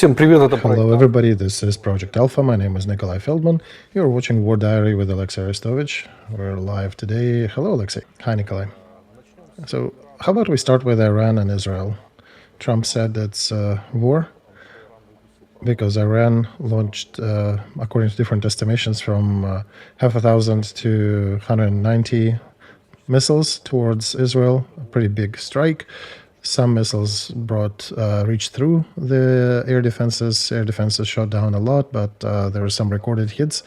Всем привет, это проект Hello everybody, this is Project Alpha. My name is Nikolai Feldman. You're watching War Diary with Alexey Arestovich. We're live today. Hello Alexey. Hi Nikolai. So how about we start with Iran and Israel? Trump said it's war because Iran launched, according to different estimations, from half a thousand to 190 missiles towards Israel, a pretty big strike. Some missiles reached through the air defenses. Air defenses shot down a lot, but there were some recorded hits.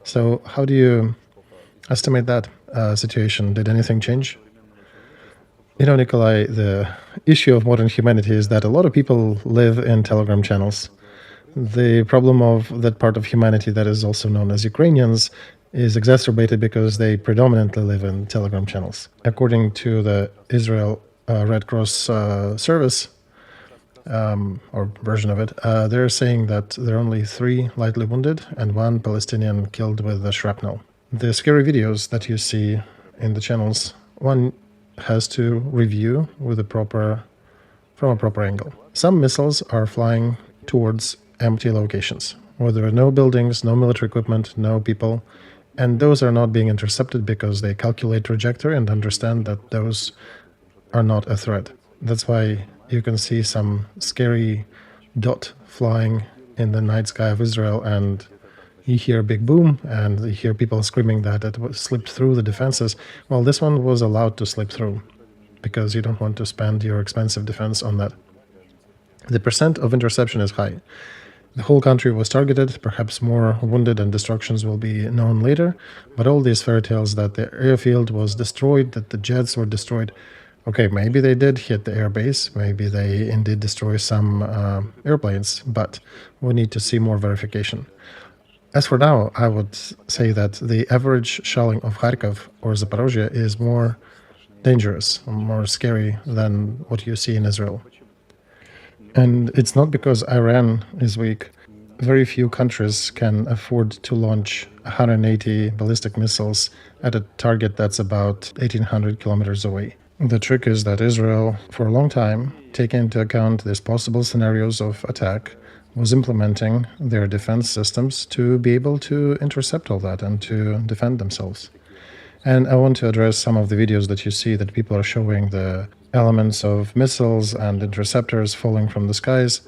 So how do you estimate that situation? Did anything change? You know, Nikolai, the issue of modern humanity is that a lot of people live in Telegram channels. The problem of that part of humanity that is also known as Ukrainians is exacerbated because they predominantly live in Telegram channels. According to the Israel Red Cross service, or version of it, they're saying that there are only 3 lightly wounded and 1 Palestinian killed with the shrapnel. The scary videos that you see in the channels, one has to review with from a proper angle. Some missiles are flying towards empty locations, where there are no buildings, no military equipment, no people, and those are not being intercepted because they calculate trajectory and understand that those are not a threat. That's why you can see some scary dot flying in the night sky of Israel, and you hear a big boom, and you hear people screaming that it slipped through the defenses. Well, this one was allowed to slip through because you don't want to spend your expensive defense on that. The percent of interception is high. The whole country was targeted, perhaps more wounded and destructions will be known later, but all these fairy tales that the airfield was destroyed, that the jets were destroyed, okay, maybe they did hit the airbase, maybe they indeed destroy some airplanes, but we need to see more verification. As for now, I would say that the average shelling of Kharkov or Zaporozhye is more dangerous, more scary than what you see in Israel. And it's not because Iran is weak. Very few countries can afford to launch 180 ballistic missiles at a target that's about 1,800 kilometers away. The trick is that Israel, for a long time, taking into account these possible scenarios of attack, was implementing their defense systems to be able to intercept all that and to defend themselves. And I want to address some of the videos that you see that people are showing the elements of missiles and interceptors falling from the skies.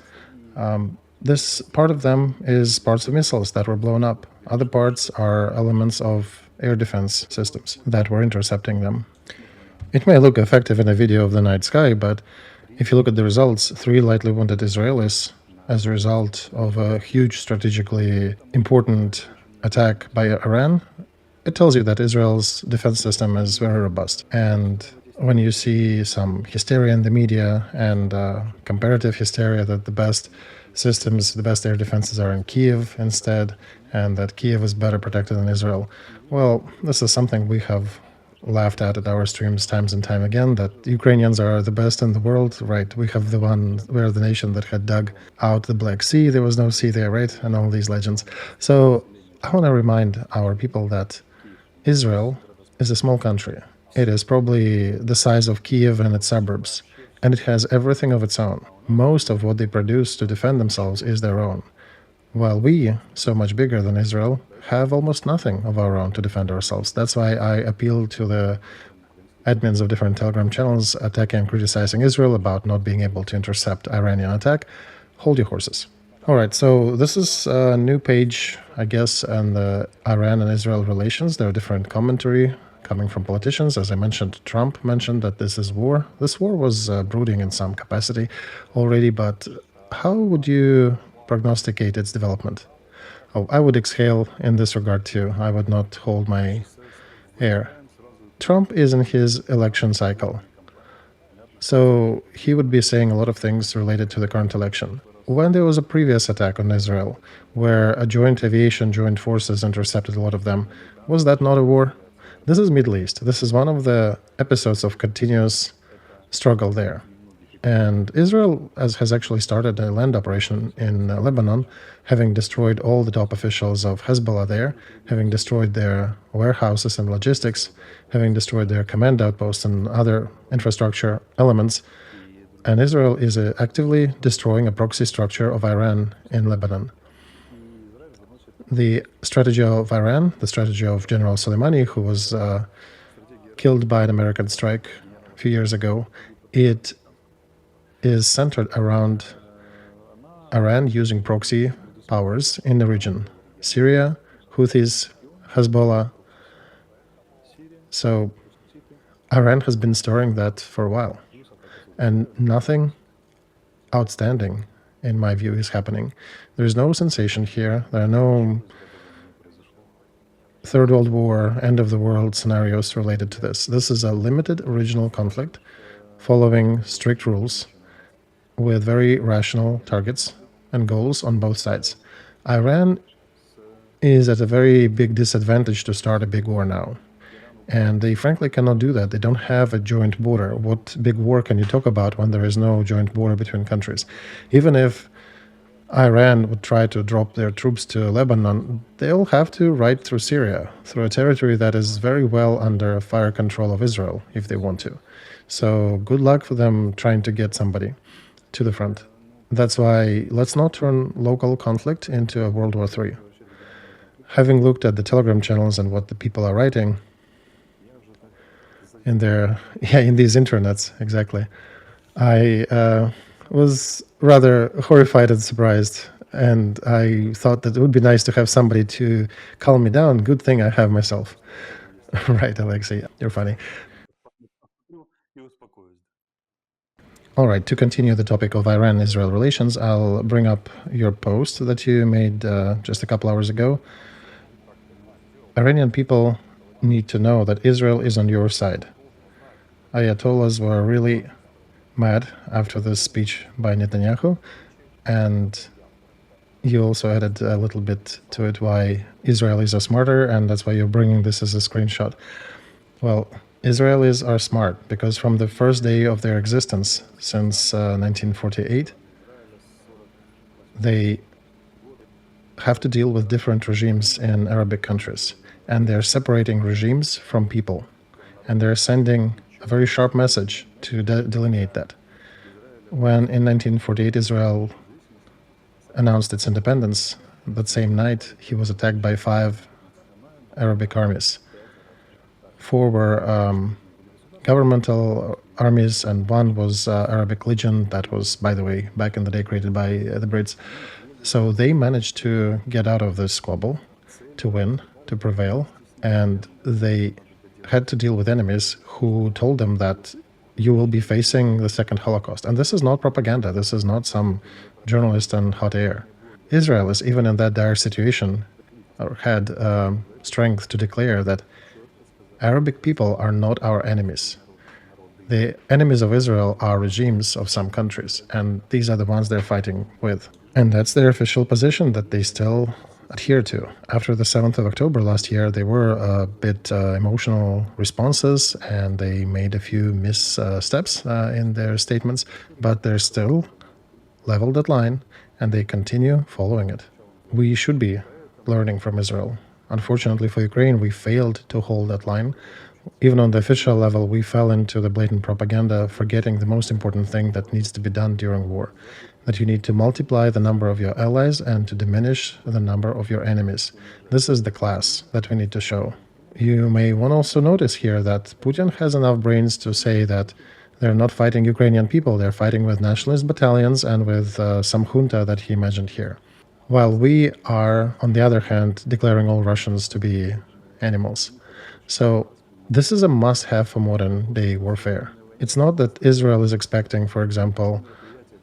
This part of them is parts of missiles that were blown up. Other parts are elements of air defense systems that were intercepting them. It may look effective in a video of the night sky, but if you look at the results, 3 lightly wounded Israelis as a result of a huge strategically important attack by Iran, it tells you that Israel's defense system is very robust. And when you see some hysteria in the media and comparative hysteria that the best systems, the best air defenses are in Kiev instead, and that Kiev is better protected than Israel, well, this is something we have laughed at our streams times and time again, that Ukrainians are the best in the world, right? We're the nation that had dug out the Black Sea, there was no sea there, right? And all these legends. So I want to remind our people that Israel is a small country. It is probably the size of Kiev and its suburbs, and it has everything of its own. Most of what they produce to defend themselves is their own, while we, so much bigger than Israel, have almost nothing of our own to defend ourselves. That's why I appeal to the admins of different Telegram channels attacking and criticizing Israel about not being able to intercept Iranian attack. Hold your horses. All right, so this is a new page, I guess, on the Iran and Israel relations. There are different commentary coming from politicians. As I mentioned, Trump mentioned that this is war. This war was brooding in some capacity already, but how would you prognosticate its development? Oh, I would exhale in this regard too. I would not hold my air. Trump is in his election cycle, so he would be saying a lot of things related to the current election. When there was a previous attack on Israel, where a joint forces intercepted a lot of them, was that not a war? This is Middle East. This is one of the episodes of continuous struggle there. And Israel has actually started a land operation in Lebanon, having destroyed all the top officials of Hezbollah there, having destroyed their warehouses and logistics, having destroyed their command outposts and other infrastructure elements. And Israel is actively destroying a proxy structure of Iran in Lebanon. The strategy of Iran, the strategy of General Soleimani, who was killed by an American strike a few years ago, it is centered around Iran using proxy powers in the region. Syria, Houthis, Hezbollah. So Iran has been stirring that for a while. And nothing outstanding, in my view, is happening. There's no sensation here. There are no Third World War, end of the world scenarios related to this. This is a limited regional conflict following strict rules with very rational targets and goals on both sides. Iran is at a very big disadvantage to start a big war now. And they frankly cannot do that. They don't have a joint border. What big war can you talk about when there is no joint border between countries? Even if Iran would try to drop their troops to Lebanon, they'll have to ride through Syria, through a territory that is very well under fire control of Israel, if they want to. So good luck for them trying to get somebody to the front. That's why let's not turn local conflict into a World War III. Having looked at the Telegram channels and what the people are writing in these internets, exactly, I was rather horrified and surprised, and I thought that it would be nice to have somebody to calm me down. Good thing I have myself. Right, Alexey, you're funny. All right, to continue the topic of Iran-Israel relations, I'll bring up your post that you made just a couple hours ago. Iranian people need to know that Israel is on your side. Ayatollahs were really mad after this speech by Netanyahu, and you also added a little bit to it why Israelis are smarter, and that's why you're bringing this as a screenshot. Well, Israelis are smart because from the first day of their existence since 1948, they have to deal with different regimes in Arabic countries, and they're separating regimes from people, and they're sending a very sharp message to delineate that. When in 1948 Israel announced its independence, that same night he was attacked by 5 Arabic armies. 4 were governmental armies, and 1 was Arabic Legion, that was, by the way, back in the day created by the Brits. So they managed to get out of this squabble, to win, to prevail, and they had to deal with enemies who told them that you will be facing the second Holocaust. And this is not propaganda. This is not some journalist on hot air. Israel is, even in that dire situation, had strength to declare that Arabic people are not our enemies. The enemies of Israel are regimes of some countries, and these are the ones they're fighting with. And that's their official position that they still adhere to. After the 7th of October last year, they were a bit emotional responses, and they made a few missteps in their statements, but they're still leveled at line, and they continue following it. We should be learning from Israel. Unfortunately for Ukraine, we failed to hold that line. Even on the official level, we fell into the blatant propaganda, forgetting the most important thing that needs to be done during war, that you need to multiply the number of your allies and to diminish the number of your enemies. This is the class that we need to show. You may want to also notice here that Putin has enough brains to say that they're not fighting Ukrainian people, they're fighting with nationalist battalions and with some junta that he mentioned here. While we are, on the other hand, declaring all Russians to be animals. So this is a must-have for modern-day warfare. It's not that Israel is expecting, for example,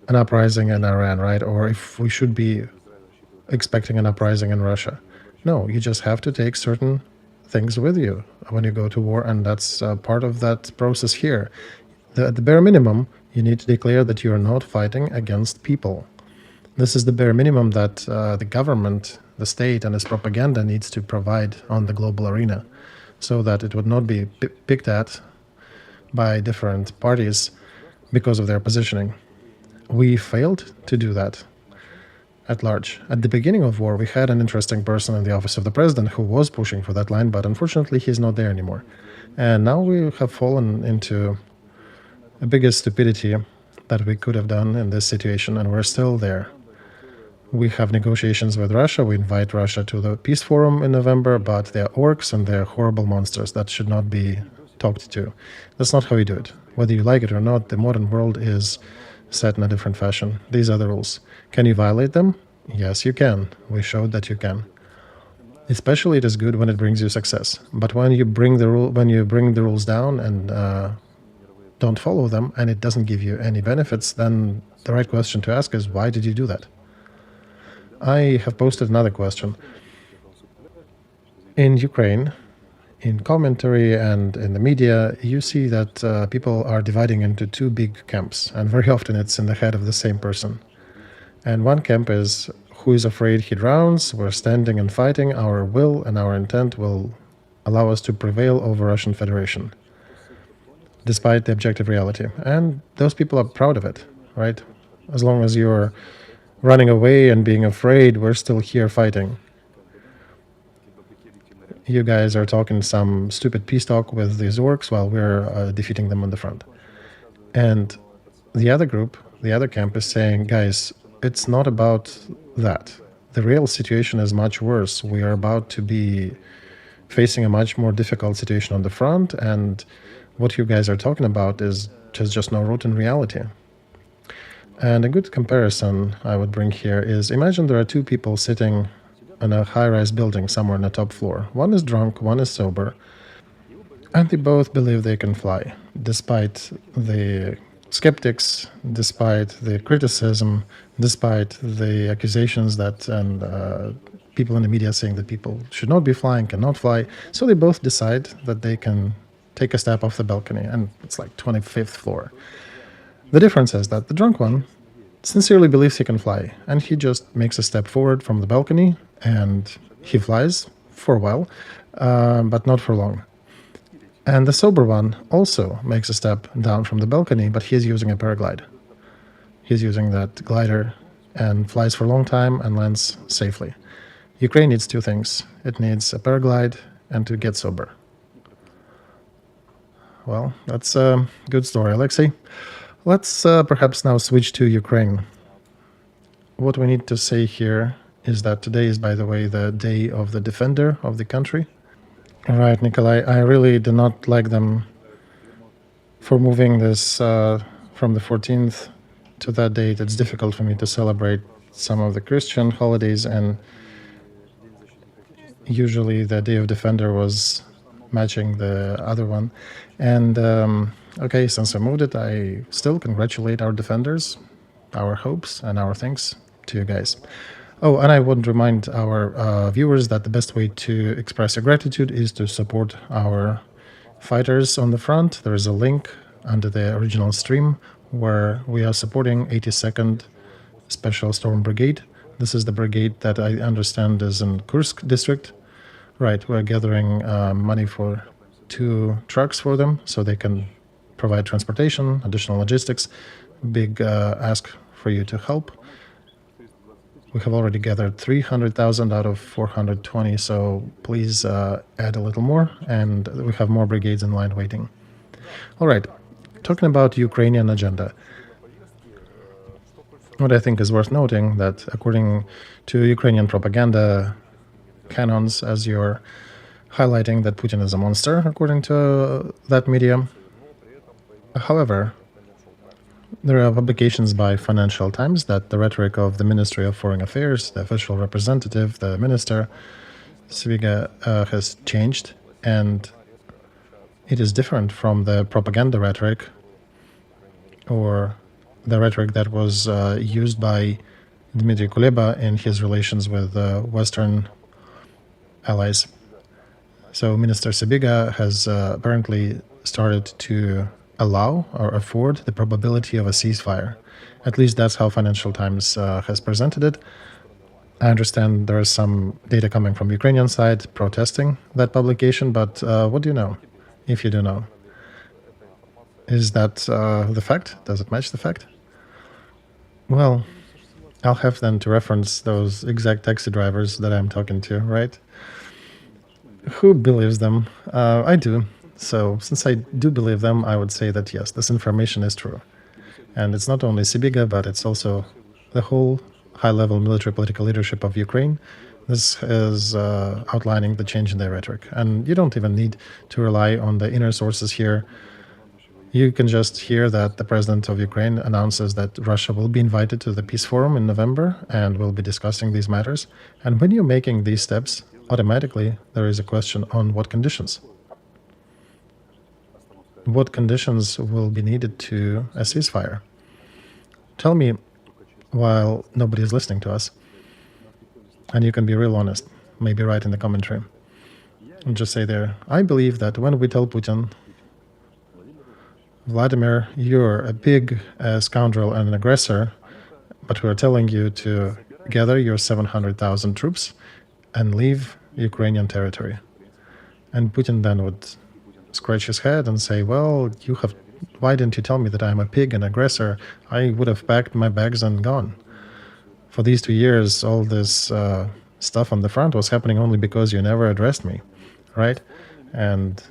an uprising in Iran, right? Or if we should be expecting an uprising in Russia. No, you just have to take certain things with you when you go to war, and that's part of that process here. At the bare minimum, you need to declare that you are not fighting against people. This is the bare minimum that the government, the state, and its propaganda needs to provide on the global arena, so that it would not be picked at by different parties because of their positioning. We failed to do that at large. At the beginning of war, we had an interesting person in the office of the president who was pushing for that line, but unfortunately he's not there anymore. And now we have fallen into the biggest stupidity that we could have done in this situation, and we're still there. We have negotiations with Russia. We invite Russia to the peace forum in November, but they're orcs and they're horrible monsters that should not be talked to. That's not how you do it. Whether you like it or not, the modern world is set in a different fashion. These are the rules. Can you violate them? Yes, you can. We showed that you can. Especially it is good when it brings you success. But when you bring the rules down and don't follow them, and it doesn't give you any benefits, then the right question to ask is, why did you do that? I have posted another question. In Ukraine, in commentary and in the media, you see that people are dividing into two big camps, and very often it's in the head of the same person. And one camp is, who is afraid he drowns, we're standing and fighting, our will and our intent will allow us to prevail over Russian Federation, despite the objective reality. And those people are proud of it, right? As long as you're running away and being afraid, we're still here fighting. You guys are talking some stupid peace talk with these orcs while we're defeating them on the front. And the other group, the other camp is saying, guys, it's not about that. The real situation is much worse. We are about to be facing a much more difficult situation on the front, and what you guys are talking about is just no root in reality. And a good comparison I would bring here is, imagine there are two people sitting in a high-rise building somewhere on the top floor. One is drunk, one is sober, and they both believe they can fly, despite the skeptics, despite the criticism, despite the accusations that people in the media saying that people should not be flying, cannot fly. So they both decide that they can take a step off the balcony, and it's like 25th floor. The difference is that the drunk one sincerely believes he can fly, and he just makes a step forward from the balcony, and he flies for a while, but not for long. And the sober one also makes a step down from the balcony, but he's using a paraglide. He's using that glider and flies for a long time and lands safely. Ukraine needs two things. It needs a paraglide and to get sober. Well, that's a good story, Alexey. Let's perhaps now switch to Ukraine. What we need to say here is that today is, by the way, the day of the defender of the country. All right, Nikolai, I really do not like them for moving this from the 14th to that date. It's difficult for me to celebrate some of the Christian holidays, and usually the Day of Defender was matching the other one. And okay, since I moved it, I still congratulate our defenders, our hopes, and our thanks to you guys. Oh, and I would remind our viewers that the best way to express your gratitude is to support our fighters on the front. There is a link under the original stream where we are supporting 82nd Special Storm Brigade. This is the brigade that I understand is in Kursk district. Right, we're gathering money for 2 trucks for them so they can provide transportation, additional logistics. Big ask for you to help. We have already gathered 300,000 out of 420, so please add a little more, and we have more brigades in line waiting. All right, talking about Ukrainian agenda. What I think is worth noting that according to Ukrainian propaganda canons, as you're highlighting that Putin is a monster, according to that media. However, there are publications by Financial Times that the rhetoric of the Ministry of Foreign Affairs, the official representative, the minister, Sviga, has changed, and it is different from the propaganda rhetoric or the rhetoric that was used by Dmitry Kuleba in his relations with Western allies. So Minister Sabiga has apparently started to allow or afford the probability of a ceasefire. At least that's how Financial Times has presented it. I understand there is some data coming from Ukrainian side protesting that publication, but what do you know, if you do know? Is that the fact? Does it match the fact? Well, I'll have then to reference those exact taxi drivers that I'm talking to, right? Who believes them? I do. So since I do believe them, I would say that yes, this information is true. And it's not only Sibiga, but it's also the whole high-level military political leadership of Ukraine. This is outlining the change in their rhetoric. And you don't even need to rely on the inner sources here. You can just hear that the president of Ukraine announces that Russia will be invited to the peace forum in November and will be discussing these matters. And when you're making these steps, automatically there is a question on what conditions. What conditions will be needed to a ceasefire? Tell me, while nobody is listening to us, and you can be real honest, maybe write in the commentary, and just say there, I believe that when we tell Putin, Vladimir, you're a big scoundrel and an aggressor, but we're telling you to gather your 700,000 troops and leave Ukrainian territory. And Putin then would scratch his head and say, well, why didn't you tell me that I'm a pig and aggressor? I would have packed my bags and gone. For these 2 years, all this stuff on the front was happening only because you never addressed me, right? And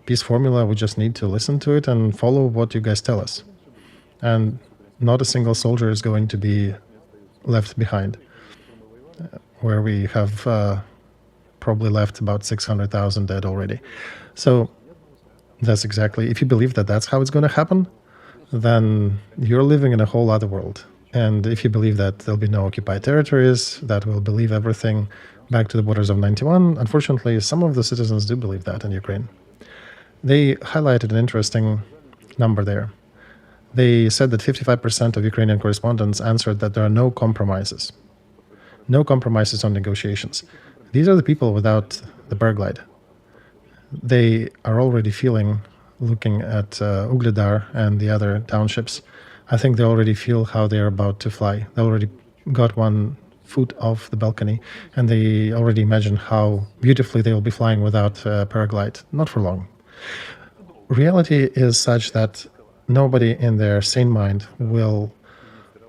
peace formula, we just need to listen to it and follow what you guys tell us. And not a single soldier is going to be left behind, where we have probably left about 600,000 dead already. So that's exactly, if you believe that that's how it's going to happen, then you're living in a whole other world. And if you believe that there'll be no occupied territories, that we'll believe everything back to the borders of 91, unfortunately, some of the citizens do believe that in Ukraine. They highlighted an interesting number there. They said that 55% of Ukrainian correspondents answered that there are no compromises. No compromises on negotiations. These are the people without the paraglide. They are already feeling, looking at Ugledar and the other townships, I think they already feel how they're about to fly. They already got one foot off the balcony, and they already imagine how beautifully they will be flying without paraglide. Not for long. Reality is such that nobody in their sane mind will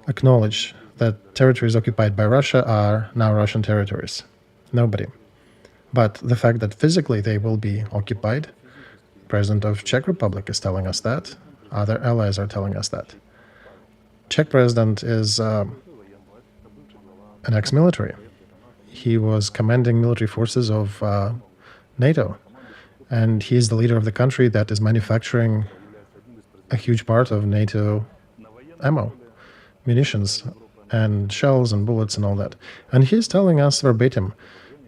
acknowledge that territories occupied by Russia are now Russian territories. Nobody. But the fact that physically they will be occupied, President of Czech Republic is telling us that. Other allies are telling us that. Czech president is an ex-military. He was commanding military forces of NATO, and he is the leader of the country that is manufacturing a huge part of NATO ammo, munitions, and shells and bullets and all that. And he's telling us verbatim,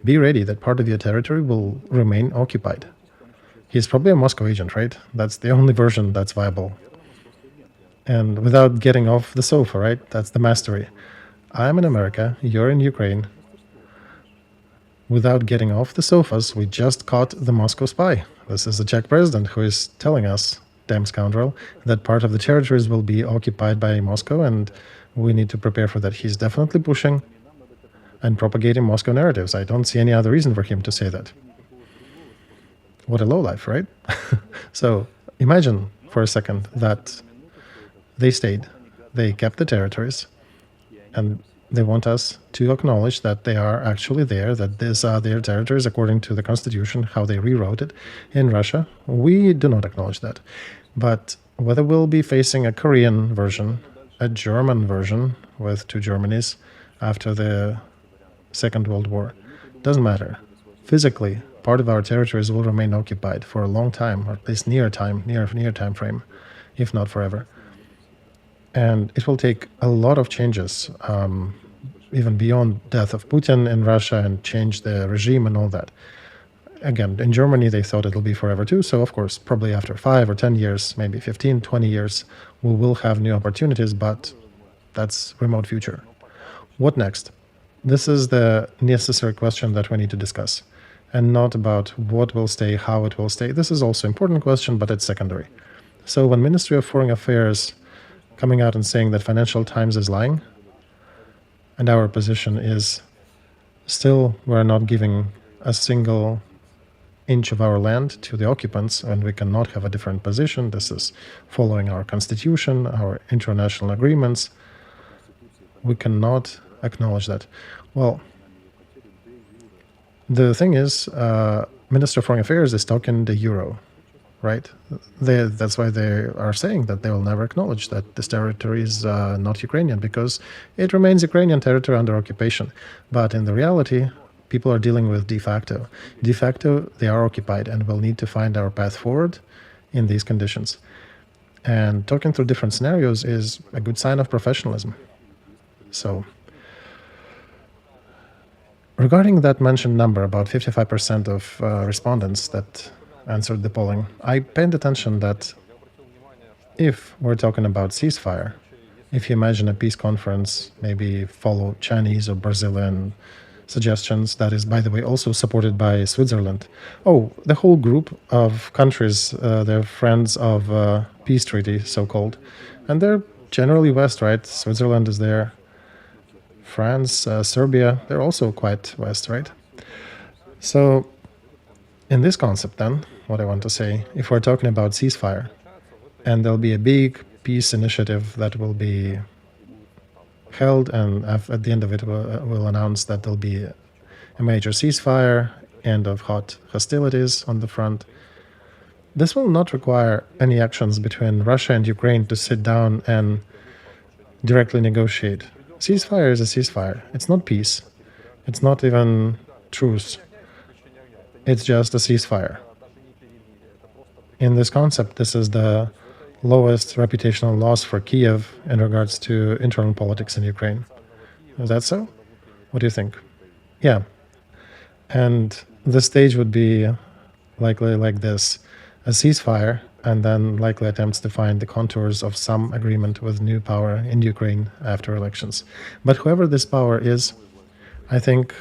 be ready that part of your territory will remain occupied. He's probably a Moscow agent, right? That's the only version that's viable. And without getting off the sofa, right? That's the mastery. I'm in America, you're in Ukraine. Without getting off the sofas, we just caught the Moscow spy. This is the Czech president who is telling us, damn scoundrel, that part of the territories will be occupied by Moscow, and we need to prepare for that. He's definitely pushing and propagating Moscow narratives. I don't see any other reason for him to say that. What a lowlife, right? So imagine for a second that they stayed, they kept the territories, and they want us to acknowledge that they are actually there, that these are their territories according to the constitution, how they rewrote it in Russia. We do not acknowledge that. But whether we'll be facing a Korean version, a German version with two Germanys after the Second World War, doesn't matter. Physically, part of our territories will remain occupied for a long time, or at least near time frame, if not forever. And it will take a lot of changes, even beyond death of Putin in Russia, and change the regime and all that. Again, in Germany, they thought it'll be forever too. So, of course, probably after 5 or 10 years, maybe 15, 20 years, we will have new opportunities, but that's remote future. What next? This is the necessary question that we need to discuss, and not about what will stay, how it will stay. This is also an important question, but it's secondary. So when Ministry of Foreign Affairs coming out and saying that Financial Times is lying, and our position is still we're not giving a single inch of our land to the occupants, and we cannot have a different position. This is following our constitution, our international agreements. We cannot acknowledge that. Well, the thing is, Minister of Foreign Affairs is talking the euro. right? That's why they are saying that they will never acknowledge that this territory is not Ukrainian, because it remains Ukrainian territory under occupation. But in the reality, people are dealing with de facto. De facto, they are occupied, and we'll need to find our path forward in these conditions. And talking through different scenarios is a good sign of professionalism. So, regarding that mentioned number, about 55% of respondents that answered the polling, I paid attention that if we're talking about ceasefire, if you imagine a peace conference, maybe follow Chinese or Brazilian suggestions, that is, by the way, also supported by Switzerland. Oh, the whole group of countries, they're friends of peace treaty, so-called, and they're generally West, right? Switzerland is there. France, Serbia, they're also quite West, right? So in this concept then, what I want to say, if we're talking about ceasefire, and there'll be a big peace initiative that will be held, and at the end of it we'll announce that there'll be a major ceasefire, end of hot hostilities on the front. This will not require any actions between Russia and Ukraine to sit down and directly negotiate. Ceasefire is a ceasefire. It's not peace. It's not even truce. It's just a ceasefire. In this concept, this is the lowest reputational loss for Kiev in regards to internal politics in Ukraine. Is that so? What do you think? Yeah. And the stage would be likely like this: a ceasefire, and then likely attempts to find the contours of some agreement with new power in Ukraine after elections. But whoever this power is, I think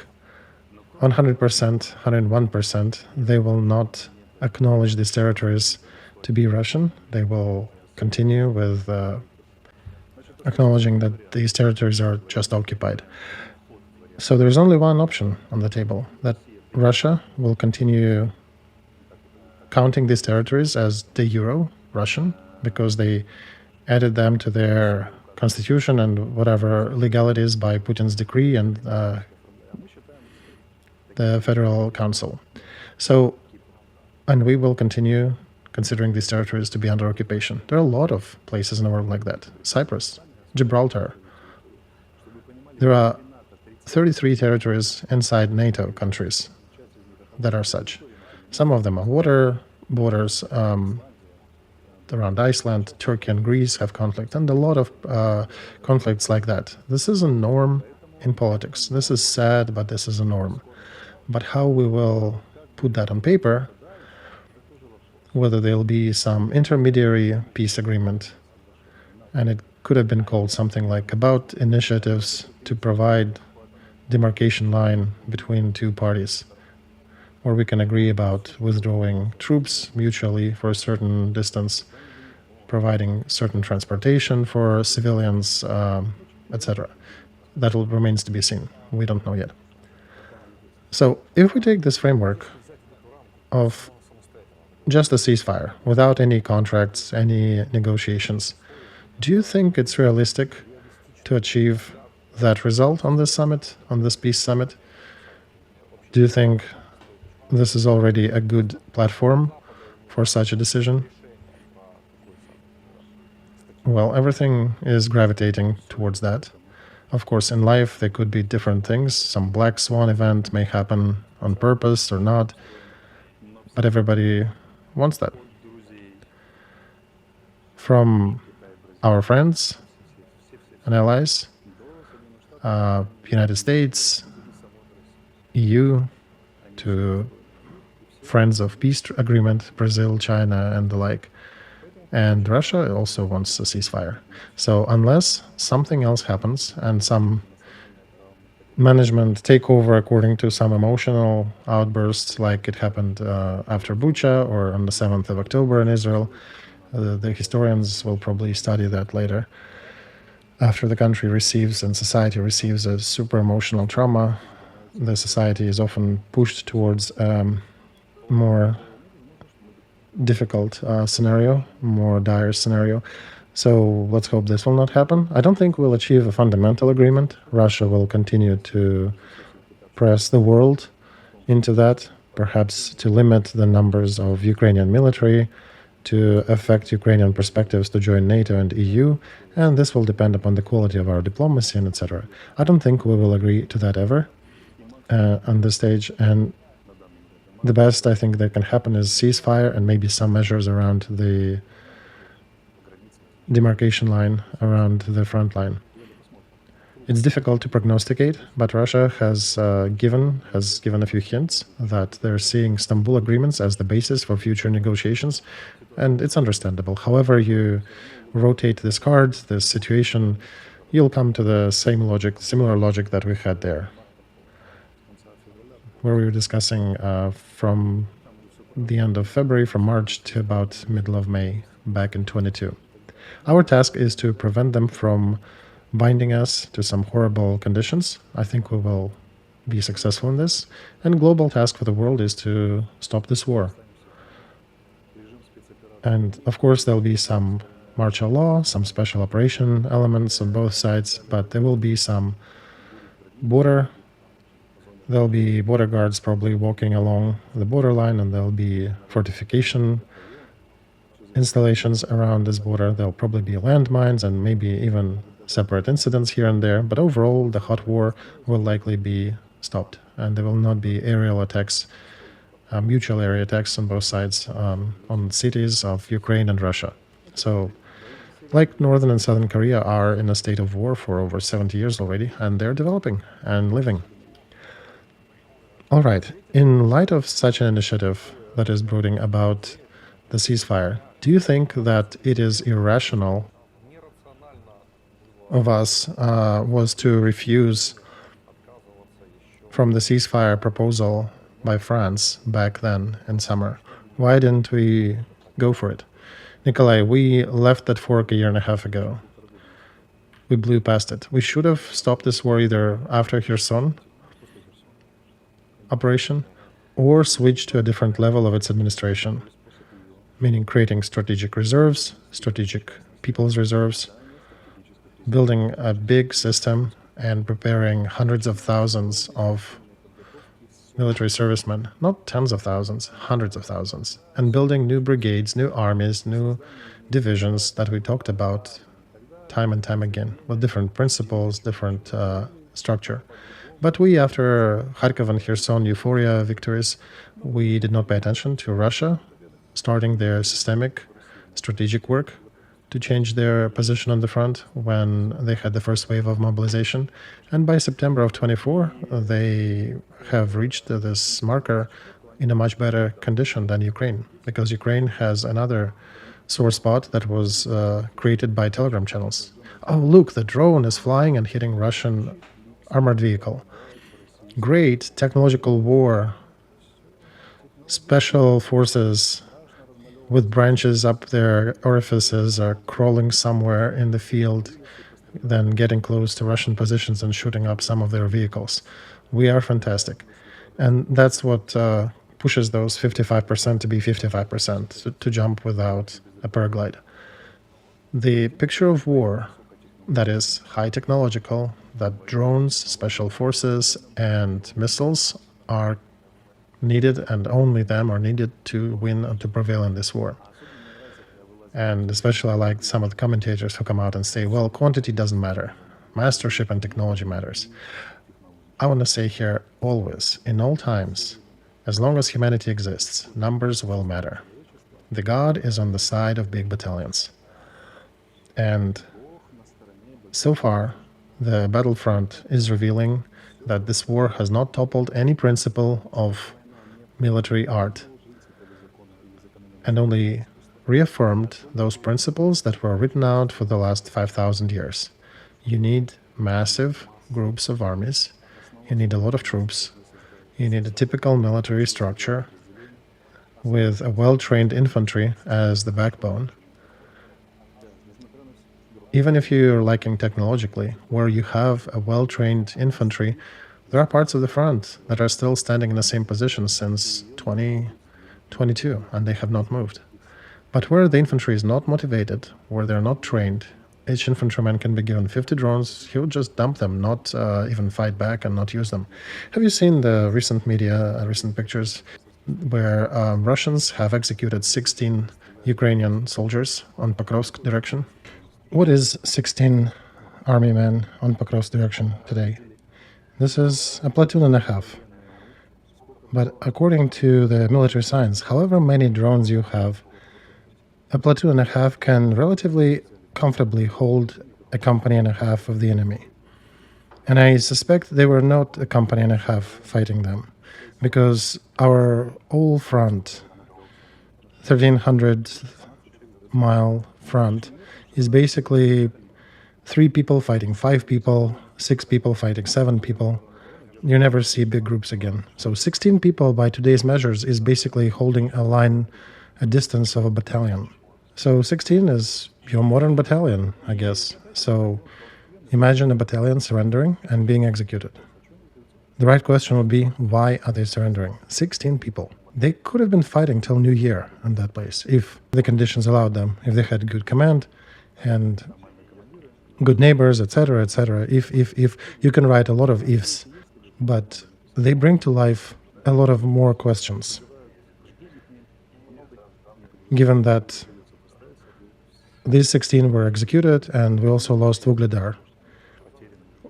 100%, 101%, they will not acknowledge these territories to be Russian. They will continue with acknowledging that these territories are just occupied. So there's only one option on the table, that Russia will continue counting these territories as de jure Russian, because they added them to their constitution and whatever legalities by Putin's decree and the Federal Council. So, and we will continue considering these territories to be under occupation. There are a lot of places in the world like that. Cyprus, Gibraltar. There are 33 territories inside NATO countries that are such. Some of them are water borders. Around Iceland, Turkey and Greece have conflict, and a lot of conflicts like that. This is a norm in politics. This is sad, but this is a norm. But how we will put that on paper, whether there'll be some intermediary peace agreement, and it could have been called something like about initiatives to provide demarcation line between two parties, or we can agree about withdrawing troops mutually for a certain distance, providing certain transportation for civilians, etc. That remains to be seen. We don't know yet. So if we take this framework of just a ceasefire, without any contracts, any negotiations, do you think it's realistic to achieve that result on this summit, on this peace summit? Do you think this is already a good platform for such a decision? Well, everything is gravitating towards that. Of course, in life, there could be different things. Some black swan event may happen on purpose or not, but everybody wants that. From our friends and allies, United States, EU, to friends of peace agreement, Brazil, China, and the like. And Russia also wants a ceasefire. So unless something else happens and some management takeover according to some emotional outbursts, like it happened after Bucha or on the 7th of October in Israel, the historians will probably study that later. After the country receives and society receives a super emotional trauma, the society is often pushed towards more difficult scenario, more dire scenario. So let's hope this will not happen. I don't think we'll achieve a fundamental agreement. Russia will continue to press the world into that, perhaps to limit the numbers of Ukrainian military, to affect Ukrainian perspectives to join NATO and EU, and this will depend upon the quality of our diplomacy and etc. I don't think we will agree to that ever on this stage, and the best I think that can happen is ceasefire and maybe some measures around the demarcation line, around the front line. It's difficult to prognosticate, but Russia has given a few hints that they're seeing Istanbul agreements as the basis for future negotiations, and it's understandable. However you rotate this card, this situation, you'll come to the same logic, similar logic that we had there, where we were discussing from the end of February, from March to about middle of May, back in 22. Our task is to prevent them from binding us to some horrible conditions. I think we will be successful in this. And global task for the world is to stop this war. And of course, there'll be some martial law, some special operation elements on both sides, but there will be some border. There'll be border guards probably walking along the borderline, and there'll be fortification installations around this border. There'll probably be landmines and maybe even separate incidents here and there, but overall the hot war will likely be stopped, and there will not be aerial attacks, mutual area attacks on both sides on cities of Ukraine and Russia. So, like Northern and Southern Korea are in a state of war for over 70 years already, and they're developing and living. All right, in light of such an initiative that is brooding about the ceasefire, do you think that it is irrational of us was to refuse from the ceasefire proposal by France back then in summer? Why didn't we go for it? Nikolai, we left that fork a year and a half ago. We blew past it. We should have stopped this war either after Kherson operation or switched to a different level of its administration, meaning creating strategic reserves, strategic people's reserves, building a big system and preparing hundreds of thousands of military servicemen, not tens of thousands, hundreds of thousands, and building new brigades, new armies, new divisions that we talked about time and time again, with different principles, different structure. But we, after Kharkov and Kherson euphoria victories, we did not pay attention to Russia starting their systemic strategic work to change their position on the front when they had the first wave of mobilization. And by September of 24, they have reached this marker in a much better condition than Ukraine, because Ukraine has another sore spot that was created by Telegram channels. Oh, look, the drone is flying and hitting Russian armored vehicle. Great technological war, special forces with branches up their orifices are crawling somewhere in the field, then getting close to Russian positions and shooting up some of their vehicles. We are fantastic. And that's what pushes those 55% to be 55%, to jump without a paraglide. The picture of war that is high technological, that drones, special forces, and missiles are needed, and only them are needed to win and to prevail in this war. And especially I like some of the commentators who come out and say, well, quantity doesn't matter. Mastership and technology matters. I want to say here, always, in all times, as long as humanity exists, numbers will matter. The God is on the side of big battalions. And so far, the battlefront is revealing that this war has not toppled any principle of military art, and only reaffirmed those principles that were written out for the last 5,000 years. You need massive groups of armies, you need a lot of troops, you need a typical military structure with a well-trained infantry as the backbone. Even if you're lacking technologically, where you have a well-trained infantry, there are parts of the front that are still standing in the same position since 2022, and they have not moved. But where the infantry is not motivated, where they're not trained, each infantryman can be given 50 drones, he would just dump them, not even fight back and not use them. Have you seen the recent media, recent pictures, where Russians have executed 16 Ukrainian soldiers on Pokrovsk direction. What is 16 army men on Pokrovsk direction today? This is a platoon and a half. But according to the military science, however many drones you have, a platoon and a half can relatively comfortably hold a company and a half of the enemy. And I suspect they were not a company and a half fighting them, because our whole front, 1,300-mile front, is basically 3 people fighting 5 people, 6 people fighting 7 people. You never see big groups again. So 16 people by today's measures is basically holding a line, a distance of a battalion. So 16 is your modern battalion, I guess. So imagine a battalion surrendering and being executed. The right question would be, why are they surrendering? 16 people. They could have been fighting till New Year in that place, if the conditions allowed them, if they had good command and good neighbors, etc., etc. If you can write a lot of ifs, but they bring to life a lot of more questions. Given that these 16 were executed and we also lost Ugledar.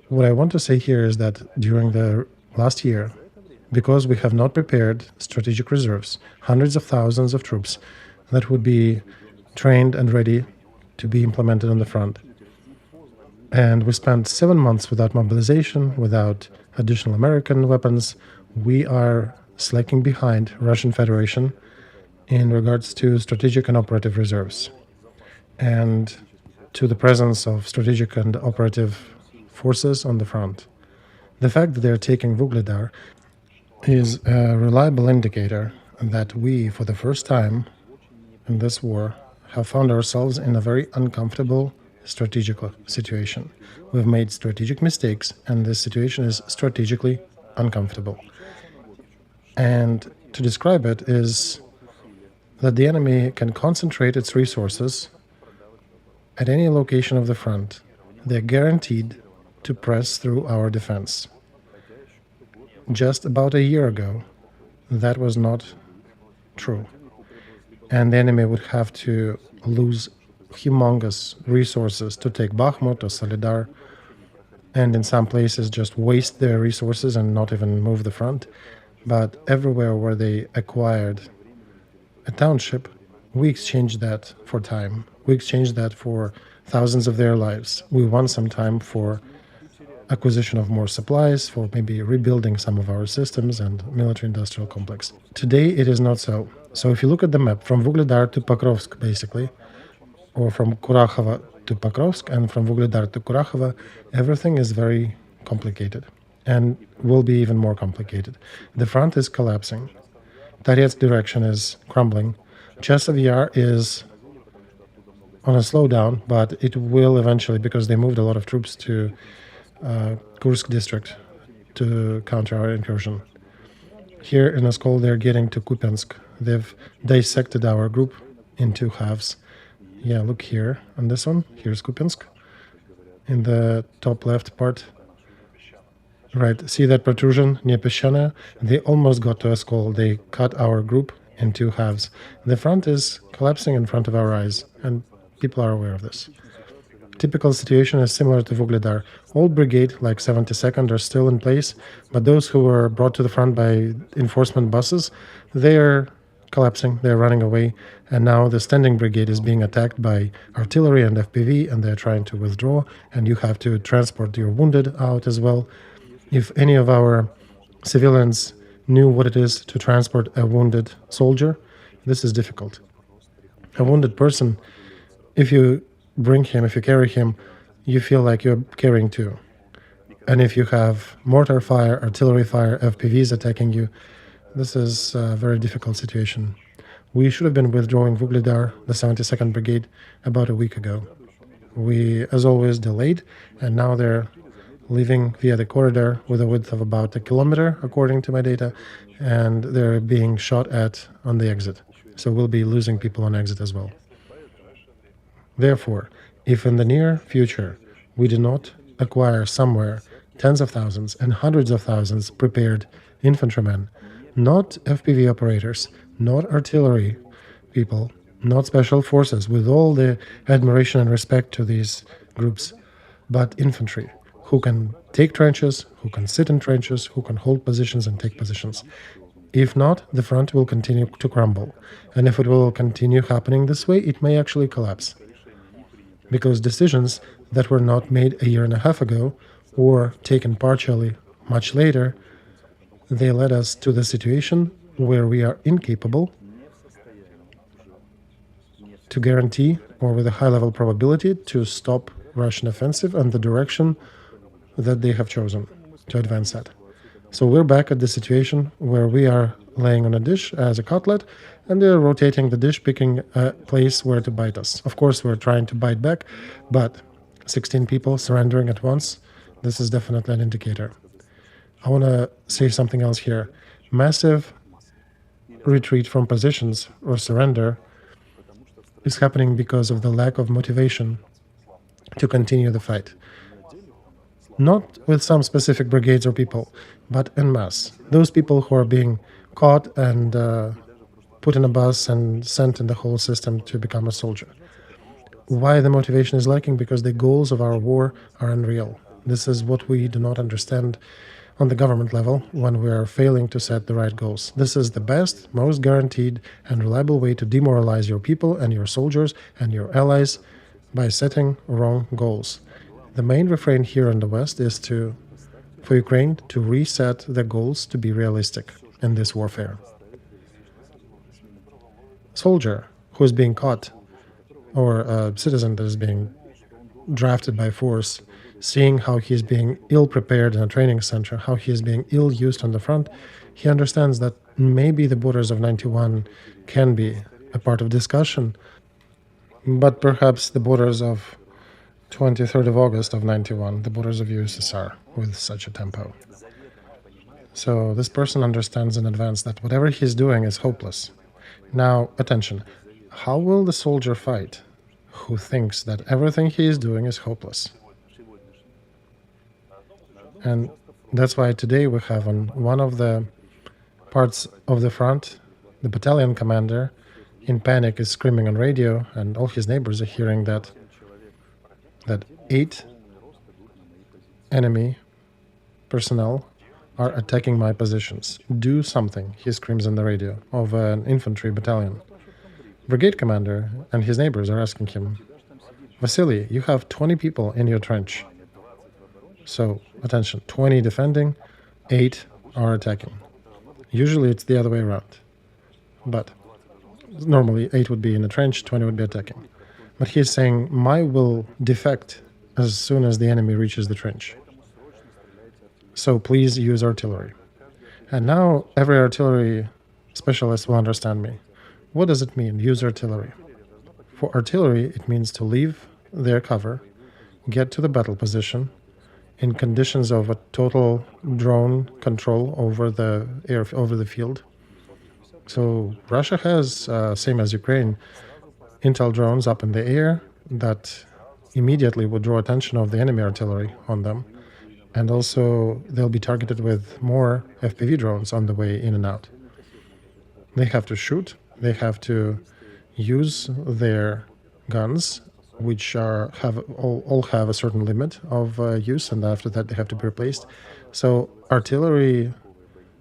What I want to say here is that during the last year, because we have not prepared strategic reserves, hundreds of thousands of troops that would be trained and ready to be implemented on the front, and we spent 7 months without mobilization, without additional American weapons, we are slacking behind Russian Federation in regards to strategic and operative reserves, and to the presence of strategic and operative forces on the front. The fact that they're taking Ugledar is a reliable indicator that we, for the first time in this war, have found ourselves in a very uncomfortable strategic situation. We've made strategic mistakes, and this situation is strategically uncomfortable. And to describe it is that the enemy can concentrate its resources at any location of the front. They're guaranteed to press through our defense. Just about a year ago, that was not true. And the enemy would have to lose humongous resources to take Bakhmut or Solidar, and in some places just waste their resources and not even move the front. But everywhere where they acquired a township, we exchanged that for time. We exchanged that for thousands of their lives. We won some time for acquisition of more supplies, for maybe rebuilding some of our systems and military-industrial complex. Today it is not so. So if you look at the map, from Ugledar to Pokrovsk, basically, or from Kurakhova to Pokrovsk, and from Ugledar to Kurakhova, everything is very complicated and will be even more complicated. The front is collapsing. Toretskoe direction is crumbling. Chasov Yar is on a slowdown, but it will eventually, because they moved a lot of troops to Kursk district to counter our incursion. Here in Oskol, they're getting to Kupiansk. They've dissected our group in 2 halves. Yeah, look here on this one. Here's Kupiansk in the top left part. Right, see that protrusion near Peshchana? They almost got to Oskol. They cut our group in 2 halves. The front is collapsing in front of our eyes, and people are aware of this. Typical situation is similar to Ugledar. Old brigade, like 72nd, are still in place, but those who were brought to the front by enforcement buses, they are collapsing, they're running away, and now the standing brigade is being attacked by artillery and FPV, and they're trying to withdraw, and you have to transport your wounded out as well. If any of our civilians knew what it is to transport a wounded soldier, this is difficult. A wounded person, if you bring him, if you carry him, you feel like you're carrying 2. And if you have mortar fire, artillery fire, FPVs attacking you, this is a very difficult situation. We should have been withdrawing Ugledar, the 72nd Brigade, about a week ago. We, as always, delayed, and now they're leaving via the corridor with a width of about 1 kilometer, according to my data, and they're being shot at on the exit. So we'll be losing people on exit as well. Therefore, if in the near future we do not acquire somewhere tens of thousands and hundreds of thousands prepared infantrymen, not FPV operators, not artillery people, Not special forces, with all the admiration and respect to these groups, but infantry, who can take trenches, who can sit in trenches, who can hold positions and take positions. If not, the front will continue to crumble. And if it will continue happening this way, it may actually collapse. Because decisions that were not made a year and a half ago, or taken partially much later, they led us to the situation where we are incapable to guarantee, or with a high level probability, to stop Russian offensive and the direction that they have chosen to advance at. So we're back at the situation where we are laying on a dish as a cutlet, and they're rotating the dish, picking a place where to bite us. Of course, we're trying to bite back, but 16 people surrendering at once, this is definitely an indicator. I want to say something else here. Massive retreat from positions or surrender is happening because of the lack of motivation to continue the fight. Not with some specific brigades or people, but en masse. Those people who are being caught and put in a bus and sent in the whole system to become a soldier. Why the motivation is lacking? Because the goals of our war are unreal. This is what we do not understand on the government level when we are failing to set the right goals. This is the best, most guaranteed and reliable way to demoralize your people and your soldiers and your allies by setting wrong goals. The main refrain here in the West is for Ukraine to reset the goals to be realistic in this warfare. Soldier who is being caught, or a citizen that is being drafted by force, seeing how he is being ill prepared in a training center, how he is being ill used on the front, he understands that maybe the borders of 91 can be a part of discussion, but perhaps the borders of 23rd of August of 91, the borders of USSR, with such a tempo. So this person understands in advance that whatever he's doing is hopeless. Now, attention, how will the soldier fight who thinks that everything he is doing is hopeless? And that's why today we have on one of the parts of the front, the battalion commander in panic is screaming on radio, and all his neighbors are hearing that 8 enemy personnel are attacking my positions. Do something, he screams on the radio of an infantry battalion. Brigade commander and his neighbors are asking him, Vasily, you have 20 people in your trench. So, attention, 20 defending, 8 are attacking. Usually it's the other way around. But normally 8 would be in the trench, 20 would be attacking. But he's saying, my will defect as soon as the enemy reaches the trench. So please use artillery. And now every artillery specialist will understand me. What does it mean, use artillery? For artillery, it means to leave their cover, get to the battle position, in conditions of a total drone control over the field. So Russia has, same as Ukraine, intel drones up in the air that immediately would draw attention of the enemy artillery on them. And also they'll be targeted with more FPV drones on the way in and out. They have to shoot, they have to use their guns, which all have a certain limit of use, and after that they have to be replaced. So artillery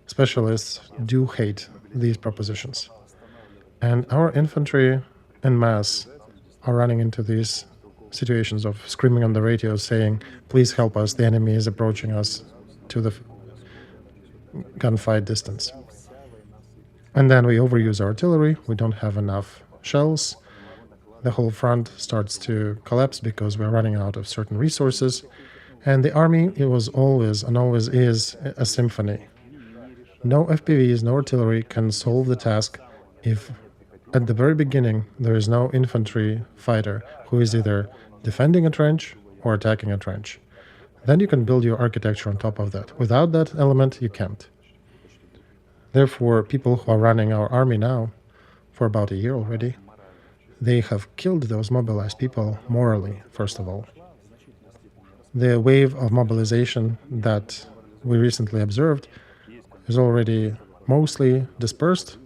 specialists do hate these propositions. And our infantry en masse are running into these situations of screaming on the radio saying, please help us, the enemy is approaching us to the gunfight distance. And then we overuse our artillery, we don't have enough shells, the whole front starts to collapse because we're running out of certain resources. And the army, it was always and always is a symphony. No FPVs, no artillery can solve the task if at the very beginning there is no infantry fighter who is either defending a trench or attacking a trench. Then you can build your architecture on top of that. Without that element, you can't. Therefore, people who are running our army now, for about a year already, they have killed those mobilized people morally, first of all. The wave of mobilization that we recently observed is already mostly dispersed.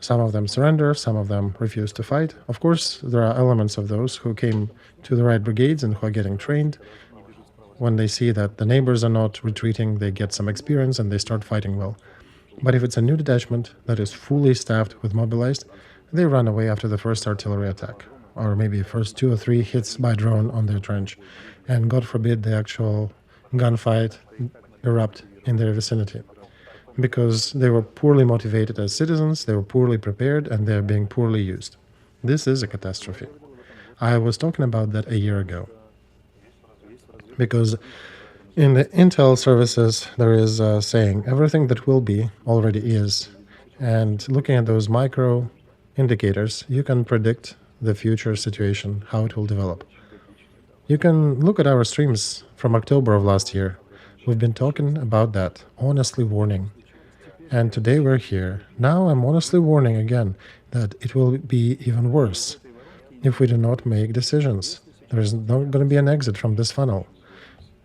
Some of them surrender, some of them refuse to fight. Of course, there are elements of those who came to the right brigades and who are getting trained. When they see that the neighbors are not retreating, they get some experience and they start fighting well. But if it's a new detachment that is fully staffed with mobilized, they run away after the first artillery attack, or maybe first 2 or 3 hits by drone on their trench. And God forbid the actual gunfight erupt in their vicinity. Because they were poorly motivated as citizens, they were poorly prepared, and they're being poorly used. This is a catastrophe. I was talking about that a year ago. Because in the intel services, there is a saying, everything that will be already is. And looking at those micro indicators, you can predict the future situation, how it will develop. You can look at our streams from October of last year. We've been talking about that, honestly warning. And today we're here. Now I'm honestly warning again that it will be even worse if we do not make decisions. There is not going to be an exit from this funnel.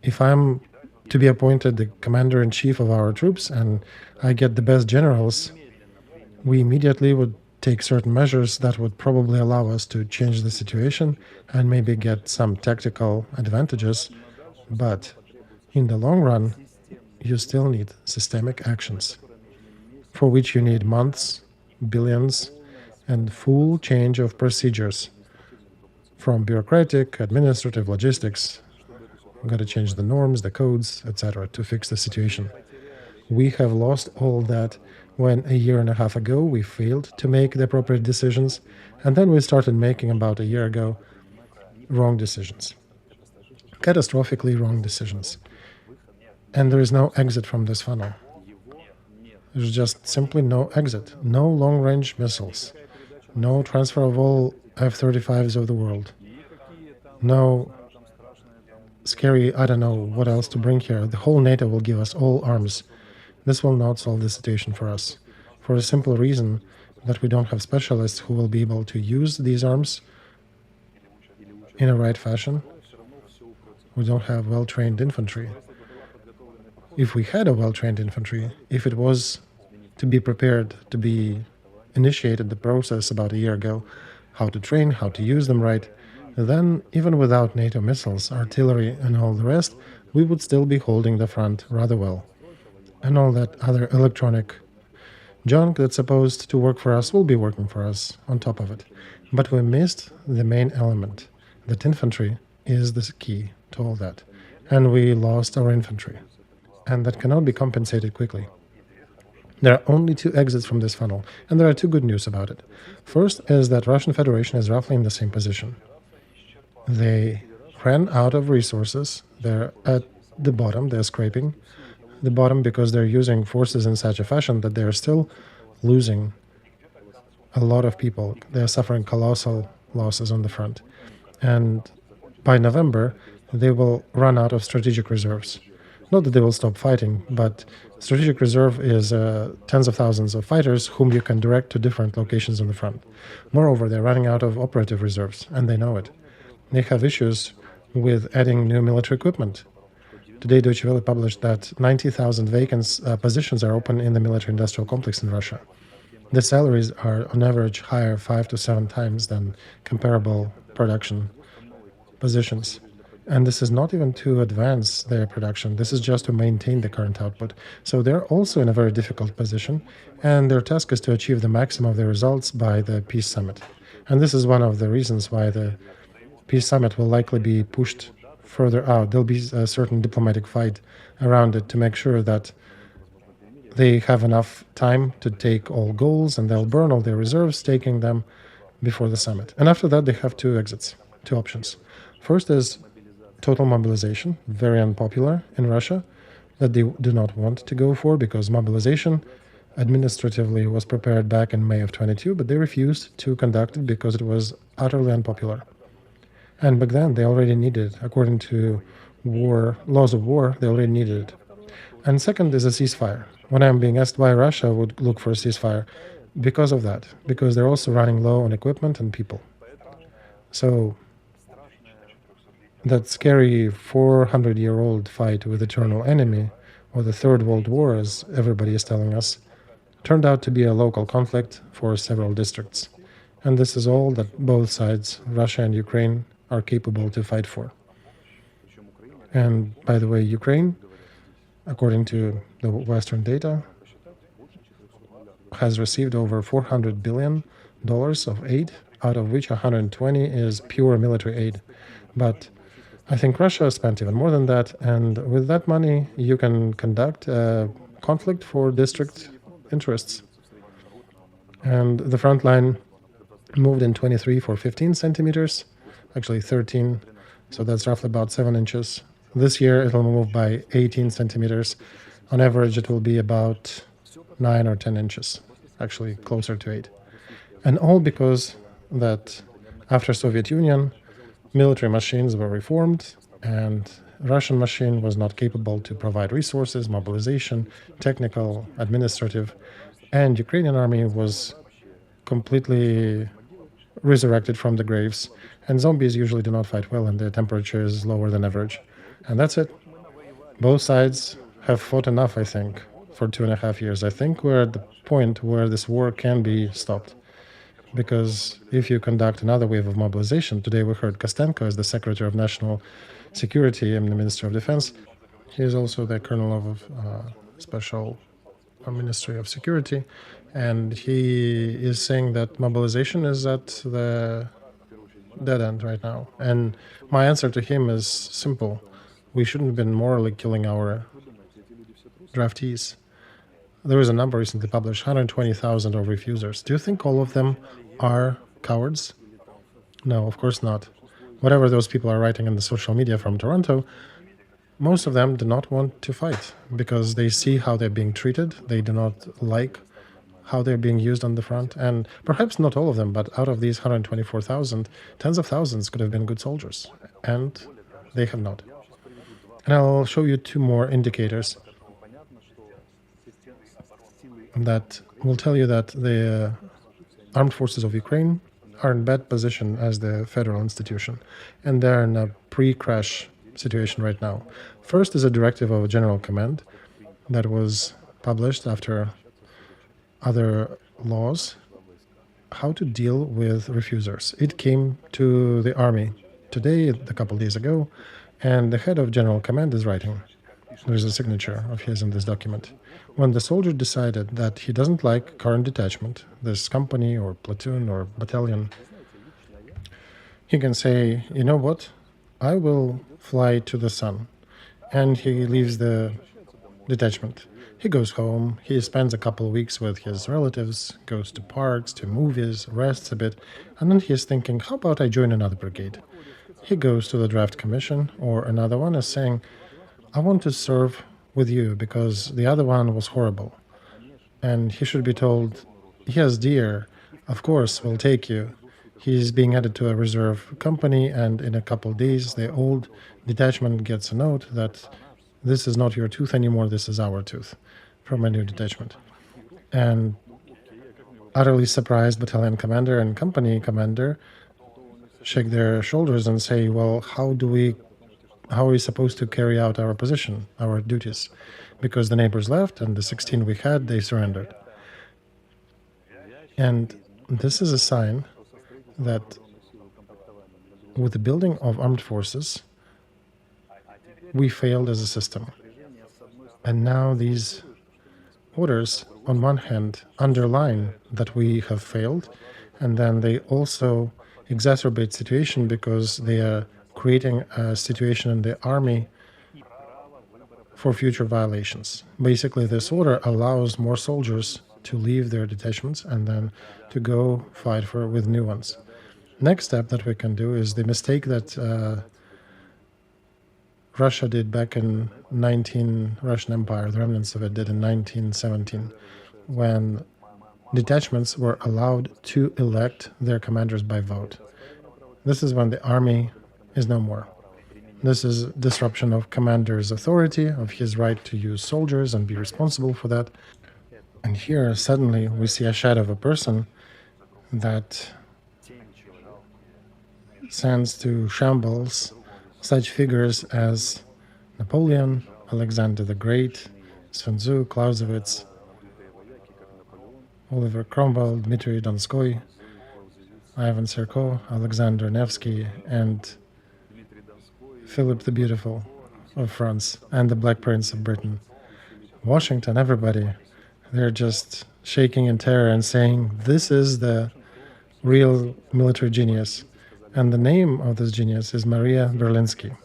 If I'm to be appointed the commander-in-chief of our troops and I get the best generals, we immediately would take certain measures that would probably allow us to change the situation and maybe get some tactical advantages. But in the long run, you still need systemic actions, for which you need months, billions, and full change of procedures, from bureaucratic, administrative, logistics. We've got to change the norms, the codes, etc., to fix the situation. We have lost all that when a year and a half ago we failed to make the appropriate decisions, and then we started making about a year ago wrong decisions, catastrophically wrong decisions. And there is no exit from this funnel. There's just simply no exit, no long-range missiles, no transfer of all F-35s of the world, no scary, I don't know what else to bring here. The whole NATO will give us all arms. This will not solve the situation for us, for a simple reason that we don't have specialists who will be able to use these arms in a right fashion. We don't have well-trained infantry. If we had a well-trained infantry, if it was to be prepared, to be initiated the process about a year ago, how to train, how to use them right, then even without NATO missiles, artillery and all the rest, we would still be holding the front rather well. And all that other electronic junk that's supposed to work for us will be working for us on top of it. But we missed the main element, that infantry is the key to all that. And we lost our infantry. And that cannot be compensated quickly. There are only 2 exits from this funnel, and there are 2 good news about it. First is that Russian Federation is roughly in the same position. They ran out of resources. They're at the bottom. They're scraping the bottom because they're using forces in such a fashion that they're still losing a lot of people. They're suffering colossal losses on the front. And by November, they will run out of strategic reserves. Not that they will stop fighting, but strategic reserve is tens of thousands of fighters whom you can direct to different locations on the front. Moreover, they're running out of operative reserves, and they know it. They have issues with adding new military equipment. Today, Deutsche Welle published that 90,000 vacant positions are open in the military-industrial complex in Russia. The salaries are, on average, higher 5 to 7 times than comparable production positions. And this is not even to advance their production. This is just to maintain the current output. So they're also in a very difficult position, and their task is to achieve the maximum of their results by the Peace Summit. And this is one of the reasons why the Peace Summit will likely be pushed further out. There'll be a certain diplomatic fight around it to make sure that they have enough time to take all goals, and they'll burn all their reserves, taking them before the summit. And after that, they have 2 exits, 2 options. First is total mobilization, very unpopular in Russia, that they do not want to go for, because mobilization administratively was prepared back in May of 22, but they refused to conduct it because it was utterly unpopular. And back then, they already needed it. According to laws of war, they already needed it. And second is a ceasefire. When I'm being asked why Russia would look for a ceasefire, because of that, because they're also running low on equipment and people. So that scary 400-year-old fight with eternal enemy, or the Third World War, as everybody is telling us, turned out to be a local conflict for several districts. And this is all that both sides, Russia and Ukraine, are capable to fight for. And by the way, Ukraine, according to the Western data, has received over $400 billion of aid, out of which 120 is pure military aid. But I think Russia spent even more than that, and with that money, you can conduct a conflict for district interests. And the front line moved in 23 for 15 centimeters, actually 13, so that's roughly about 7 inches. This year it will move by 18 centimeters. On average, it will be about 9 or 10 inches, actually closer to 8. And all because that after Soviet Union, military machines were reformed, and Russian machine was not capable to provide resources, mobilization, technical, administrative, and Ukrainian army was completely resurrected from the graves. And zombies usually do not fight well, and their temperature is lower than average. And that's it. Both sides have fought enough, I think, for 2.5 years. I think we're at the point where this war can be stopped. Because if you conduct another wave of mobilization, today we heard Kostenko as the Secretary of National Security and the Minister of Defense. He is also the Colonel of Special Ministry of Security, and he is saying that mobilization is at the dead end right now. And my answer to him is simple. We shouldn't have been morally killing our draftees. There was a number recently published, 120,000 of refusers. Do you think all of them are cowards? No, of course not. Whatever those people are writing in the social media from Toronto, most of them do not want to fight because they see how they're being treated. They do not like how they're being used on the front. And perhaps not all of them, but out of these 124,000, tens of thousands could have been good soldiers. And they have not. And I'll show you 2 more indicators that will tell you that the armed forces of Ukraine are in bad position as the federal institution, and they're in a pre-crash situation right now. First is a directive of a general command that was published after other laws, how to deal with refusers. It came to the army today, a couple days ago, and the head of general command is writing. There's a signature of his in this document. When the soldier decided that he doesn't like current detachment, this company or platoon or battalion, he can say, you know what, I will fly to the sun. And he leaves the detachment. He goes home, he spends a couple of weeks with his relatives, goes to parks, to movies, rests a bit, and then he's thinking, how about I join another brigade? He goes to the draft commission, or another one is saying, I want to serve with you because the other one was horrible. And he should be told, yes, dear, of course, we'll take you. He's being added to a reserve company, and in a couple of days, the old detachment gets a note that this is not your tooth anymore, this is our tooth, from a new detachment. And utterly surprised battalion commander and company commander shake their shoulders and say, well, how are we supposed to carry out our position, our duties? Because the neighbors left, and the 16 we had, they surrendered. And this is a sign that with the building of armed forces, we failed as a system. And now these orders, on one hand, underline that we have failed, and then they also exacerbate situation because they are creating a situation in the army for future violations. Basically, this order allows more soldiers to leave their detachments and then to go fight with new ones. Next step that we can do is the mistake that Russia did back in Russian Empire, the remnants of it did in 1917, when detachments were allowed to elect their commanders by vote. This is when the army is no more. This is disruption of commander's authority, of his right to use soldiers and be responsible for that. And here, suddenly, we see a shadow of a person that sends to shambles such figures as Napoleon, Alexander the Great, Sun Tzu, Clausewitz, Oliver Cromwell, Dmitry Donskoy, Ivan Serko, Alexander Nevsky, and Philip the Beautiful of France, and the Black Prince of Britain. Washington, everybody, they're just shaking in terror and saying, this is the real military genius. And the name of this genius is Maria Berlinskaya.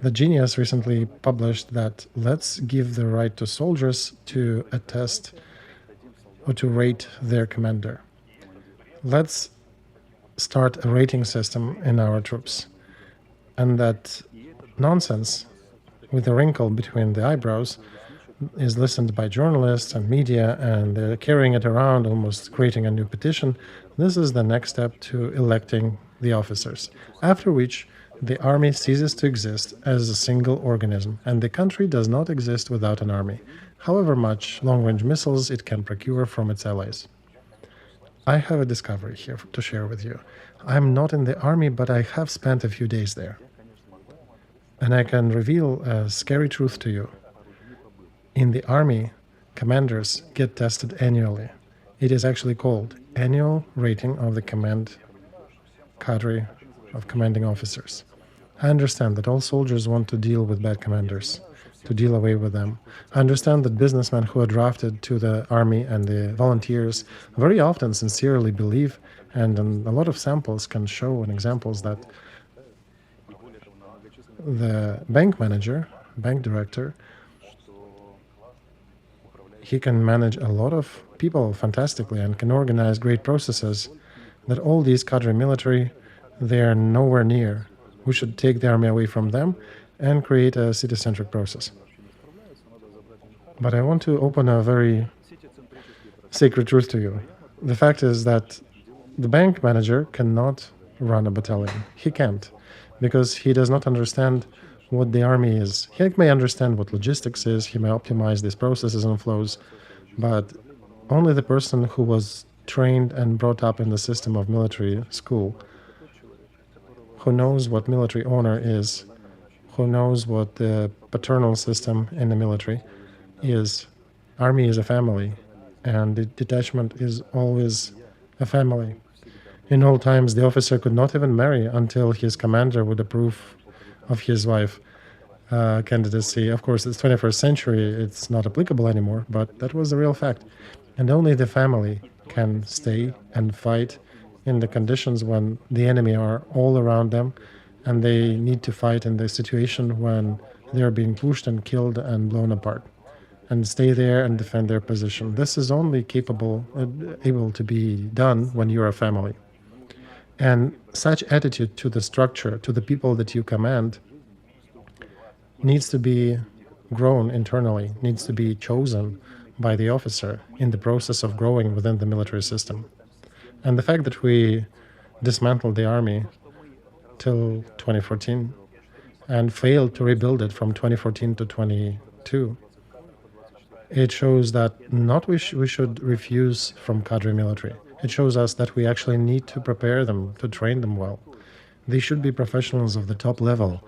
The genius recently published that let's give the right to soldiers to attest or to rate their commander. Let's start a rating system in our troops. And that nonsense with a wrinkle between the eyebrows is listened by journalists and media, and they're carrying it around, almost creating a new petition. This is the next step to electing the officers, after which the army ceases to exist as a single organism, and the country does not exist without an army, however much long-range missiles it can procure from its allies. I have a discovery here to share with you. I'm not in the army, but I have spent a few days there. And I can reveal a scary truth to you. In the army, commanders get tested annually. It is actually called annual rating of the command cadre of commanding officers. I understand that all soldiers want to deal with bad commanders, to deal away with them. I understand that businessmen who are drafted to the army and the volunteers very often sincerely believe, and a lot of samples can show and examples that the bank manager, bank director, he can manage a lot of people fantastically and can organize great processes, that all these cadre military, they are nowhere near. We should take the army away from them and create a city-centric process. But I want to open a very sacred truth to you. The fact is that the bank manager cannot run a battalion. He can't, because he does not understand what the army is. He may understand what logistics is, he may optimize these processes and flows, but only the person who was trained and brought up in the system of military school, who knows what military honor is, who knows what the paternal system in the military is. Army is a family, and the detachment is always a family. In old times, the officer could not even marry until his commander would approve of his wife candidacy. Of course, it's 21st century, it's not applicable anymore, but that was the real fact. And only the family can stay and fight in the conditions when the enemy are all around them, and they need to fight in the situation when they're being pushed and killed and blown apart, and stay there and defend their position. This is only able to be done when you're a family. And such attitude to the structure, to the people that you command, needs to be grown internally, needs to be chosen by the officer in the process of growing within the military system. And the fact that we dismantled the army till 2014 and failed to rebuild it from 2014 to 22, it shows that not we should refuse from cadre military. It shows us that we actually need to prepare them, to train them well. They should be professionals of the top level,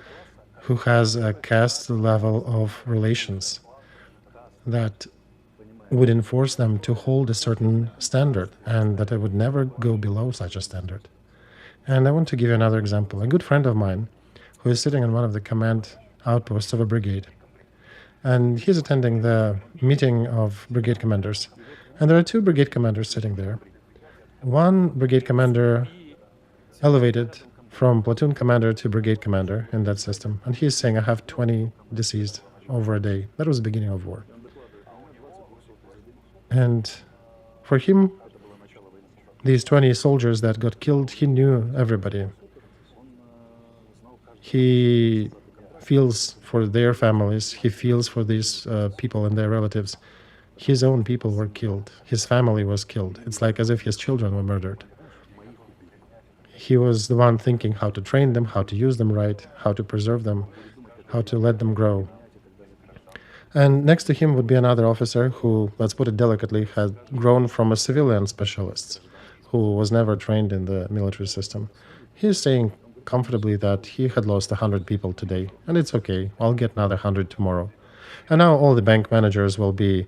who has a caste level of relations that would enforce them to hold a certain standard, and that I would never go below such a standard. And I want to give you another example. A good friend of mine who is sitting in one of the command outposts of a brigade, and he's attending the meeting of brigade commanders. And there are two brigade commanders sitting there. One brigade commander elevated from platoon commander to brigade commander in that system, and he's saying, I have 20 deceased over a day. That was the beginning of war. And for him, these 20 soldiers that got killed, he knew everybody. He feels for their families, he feels for these people and their relatives. His own people were killed, his family was killed. It's like as if his children were murdered. He was the one thinking how to train them, how to use them right, how to preserve them, how to let them grow. And next to him would be another officer who, let's put it delicately, had grown from a civilian specialist who was never trained in the military system. He's saying comfortably that he had lost 100 people today, and it's okay, I'll get another 100 tomorrow. And now all the bank managers will be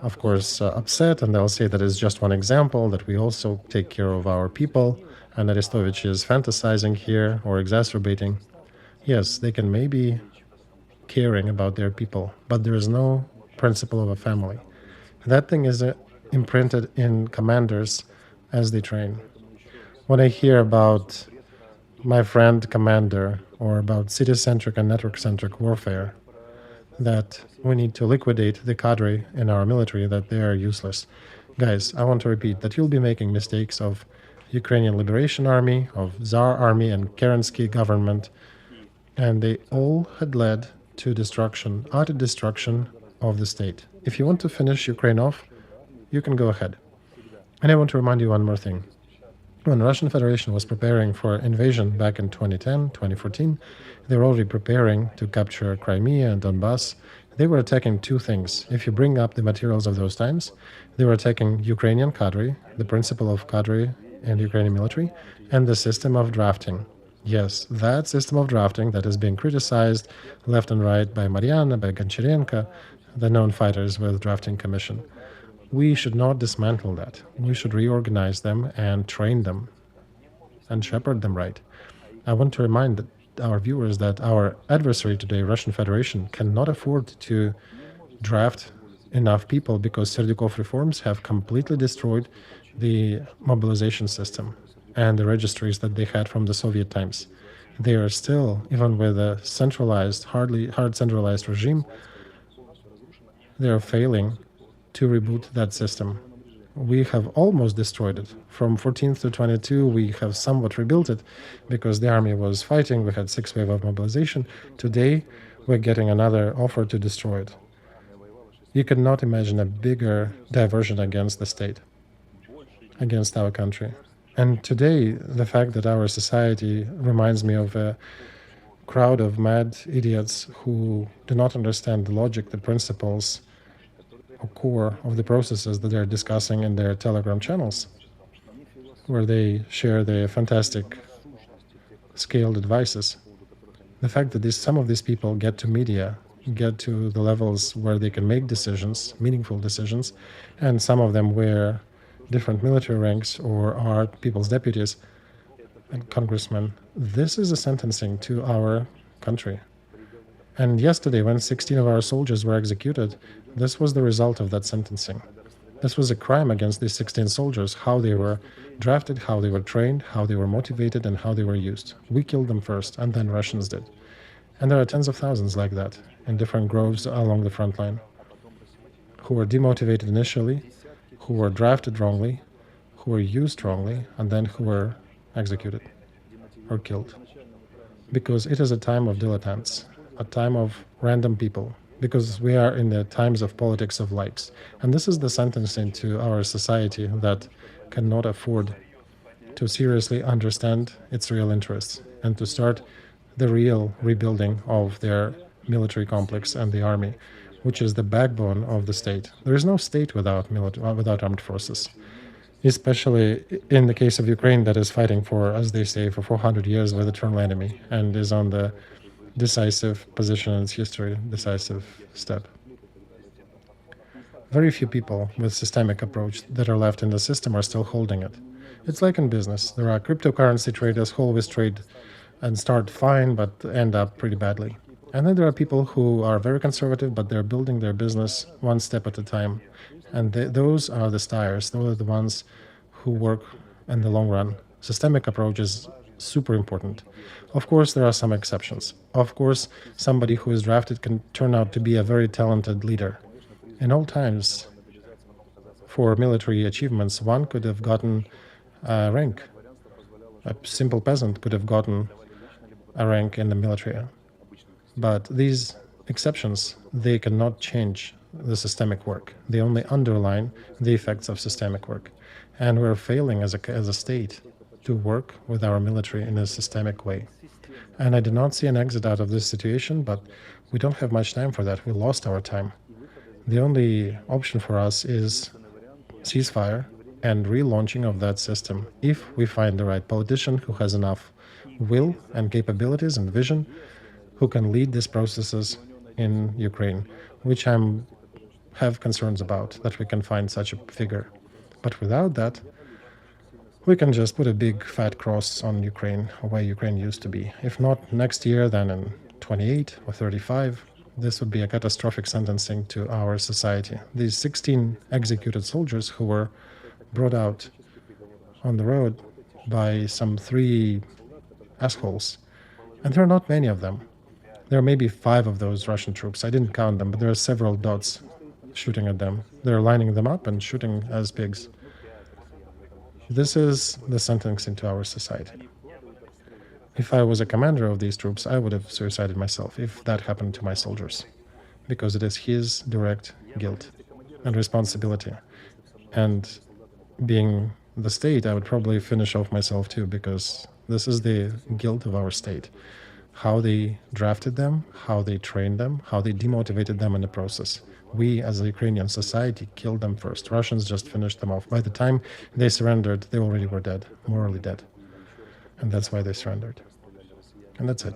of course, upset, and they'll say that it's just one example, that we also take care of our people, and Arestovich is fantasizing here or exacerbating. Yes, they can maybe caring about their people, but there is no principle of a family. That thing is imprinted in commanders as they train. When I hear about my friend commander or about city-centric and network-centric warfare, that we need to liquidate the cadre in our military, that they are useless. Guys, I want to repeat that you'll be making mistakes of Ukrainian Liberation Army, of Tsar Army and Kerensky government, and they all had led to destruction, utter destruction of the state. If you want to finish Ukraine off, you can go ahead. And I want to remind you one more thing. When the Russian Federation was preparing for invasion back in 2010, 2014, they were already preparing to capture Crimea and Donbass. They were attacking two things. If you bring up the materials of those times, they were attacking Ukrainian cadre, the principle of cadre in the Ukrainian military, and the system of drafting. Yes, that system of drafting that is being criticized left and right by Mariana, by Goncharenko, the known fighters with drafting commission. We should not dismantle that. We should reorganize them and train them and shepherd them right. I want to remind our viewers that our adversary today, Russian Federation, cannot afford to draft enough people because Serdyukov reforms have completely destroyed the mobilization system and the registries that they had from the Soviet times. They are still, even with a centralized, hard centralized regime, they are failing to reboot that system. We have almost destroyed it. From 14th to 22, we have somewhat rebuilt it because the army was fighting. We had 6 waves of mobilization. Today, we're getting another offer to destroy it. You cannot imagine a bigger diversion against the state, against our country. And today, the fact that our society reminds me of a crowd of mad idiots who do not understand the logic, the principles, or core of the processes that they're discussing in their Telegram channels, where they share their fantastic scaled advices. The fact that some of these people get to media, get to the levels where they can make decisions, meaningful decisions, and some of them wear different military ranks or are people's deputies and congressmen. This is a sentencing to our country. And yesterday, when 16 of our soldiers were executed, this was the result of that sentencing. This was a crime against these 16 soldiers, how they were drafted, how they were trained, how they were motivated, and how they were used. We killed them first, and then Russians did. And there are tens of thousands like that in different groves along the front line, who were demotivated initially, who were drafted wrongly, who were used wrongly, and then who were executed or killed. Because it is a time of dilettantes, a time of random people, because we are in the times of politics of likes. And this is the sentencing to our society that cannot afford to seriously understand its real interests and to start the real rebuilding of their military complex and the army, which is the backbone of the state. There is no state without armed forces, especially in the case of Ukraine that is fighting for, as they say, for 400 years with eternal enemy and is on the decisive position in its history, decisive step. Very few people with systemic approach that are left in the system are still holding it. It's like in business. There are cryptocurrency traders who always trade and start fine but end up pretty badly. And then there are people who are very conservative, but they're building their business one step at a time. And those are the stars. Those are the ones who work in the long run. Systemic approach is super important. Of course, there are some exceptions. Of course, somebody who is drafted can turn out to be a very talented leader. In all times, for military achievements, one could have gotten a rank. A simple peasant could have gotten a rank in the military. But these exceptions, they cannot change the systemic work. They only underline the effects of systemic work. And we're failing as a state to work with our military in a systemic way. And I do not see an exit out of this situation, but we don't have much time for that. We lost our time. The only option for us is ceasefire and relaunching of that system, if we find the right politician who has enough will and capabilities and vision, who can lead these processes in Ukraine, which I'm have concerns about, that we can find such a figure. But without that, we can just put a big fat cross on Ukraine, where Ukraine used to be. If not next year, then in 28 or 35, this would be a catastrophic sentencing to our society. These 16 executed soldiers who were brought out on the road by some 3 assholes, and there are not many of them. There are maybe 5 of those Russian troops. I didn't count them, but there are several dots shooting at them. They're lining them up and shooting as pigs. This is the sentencing to our society. If I was a commander of these troops, I would have suicided myself if that happened to my soldiers, because it is his direct guilt and responsibility. And being the state, I would probably finish off myself too, because this is the guilt of our state. How they drafted them, how they trained them, how they demotivated them in the process. We, as a Ukrainian society, killed them first. Russians just finished them off. By the time they surrendered, they already were dead, morally dead. And that's why they surrendered. And that's it.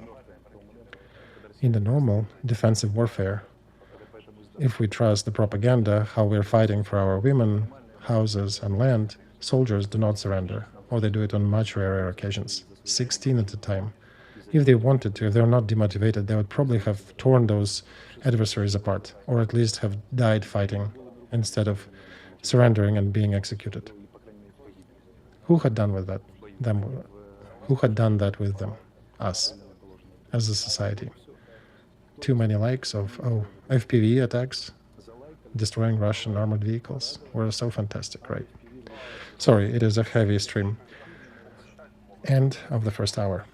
In the normal defensive warfare, if we trust the propaganda, how we're fighting for our women, houses, and land, soldiers do not surrender, or they do it on much rarer occasions, 16 at a time. If they wanted to, if they're not demotivated, they would probably have torn those adversaries apart, or at least have died fighting instead of surrendering and being executed. Who had done with that? Them? Who had done that with them? Us, as a society. Too many likes of, FPV attacks, destroying Russian armored vehicles were so fantastic, right? Sorry, it is a heavy stream. End of the first hour.